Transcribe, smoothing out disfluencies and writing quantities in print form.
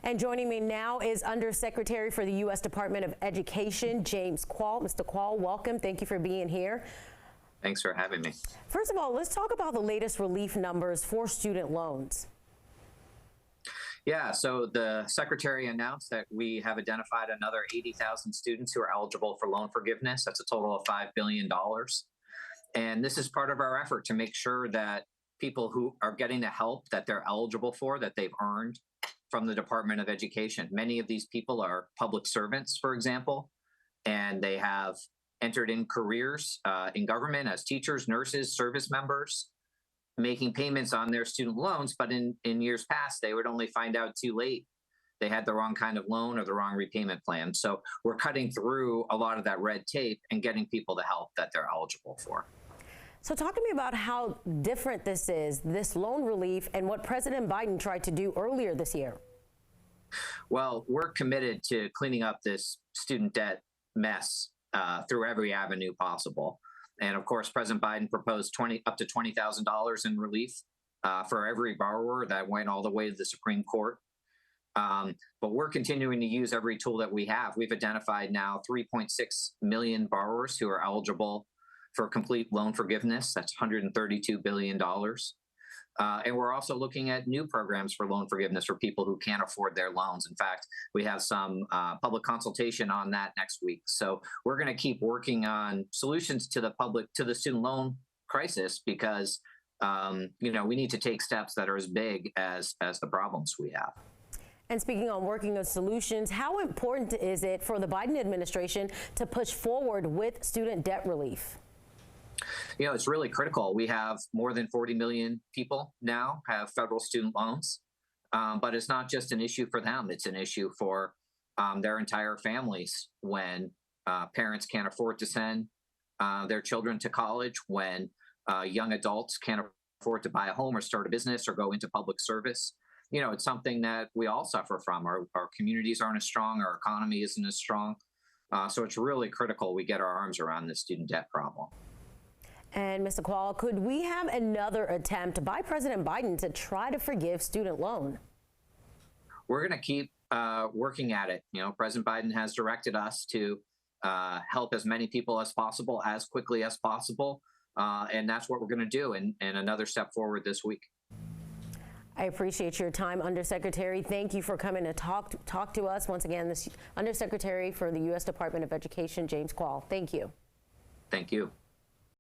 And joining me now is Undersecretary for the U.S. Department of Education, James Kvaal. Mr. Kvaal, welcome. Thank you for being here. Thanks for having me. First of all, let's talk about the latest relief numbers for student loans. Yeah, so the Secretary announced that we have identified another 80,000 students who are eligible for loan forgiveness. That's a total of $5 billion. And this is part of our effort to make sure that people who are getting the help that they're eligible for, that they've earned from the Department of Education. Many of these people are public servants, for example, and they have entered in careers in government as teachers, nurses, service members, making payments on their student loans. But in years past, they would only find out too late they had the wrong kind of loan or the wrong repayment plan. So we're cutting through a lot of that red tape and getting people the help that they're eligible for. So talk to me about how different this is, this loan relief, and what President Biden tried to do earlier this year. Well, we're committed to cleaning up this student debt mess through every avenue possible. And of course, President Biden proposed up to $20,000 in relief for every borrower. That went all the way to the Supreme Court. But we're continuing to use every tool that we have. We've identified now 3.6 million borrowers who are eligible for complete loan forgiveness. That's $132 billion. And we're also looking at new programs for loan forgiveness for people who can't afford their loans. In fact, we have some public consultation on that next week. So we're going to keep working on solutions to the student loan crisis because, we need to take steps that are as big as the problems we have. And speaking on working on solutions, how important is it for the Biden administration to push forward with student debt relief? It's really critical. We have more than 40 million people now have federal student loans, but it's not just an issue for them. It's an issue for their entire families when parents can't afford to send their children to college, when young adults can't afford to buy a home or start a business or go into public service. It's something that we all suffer from. Our communities aren't as strong. Our economy isn't as strong. So it's really critical we get our arms around the student debt problem. And Mr. Kvaal, could we have another attempt by President Biden to try to forgive student loan? We're going to keep working at it. President Biden has directed us to help as many people as possible, as quickly as possible. And that's what we're going to do and another step forward this week. I appreciate your time, Undersecretary. Thank you for coming to talk to us. Once again, this Undersecretary for the U.S. Department of Education, James Kvaal. Thank you. Thank you.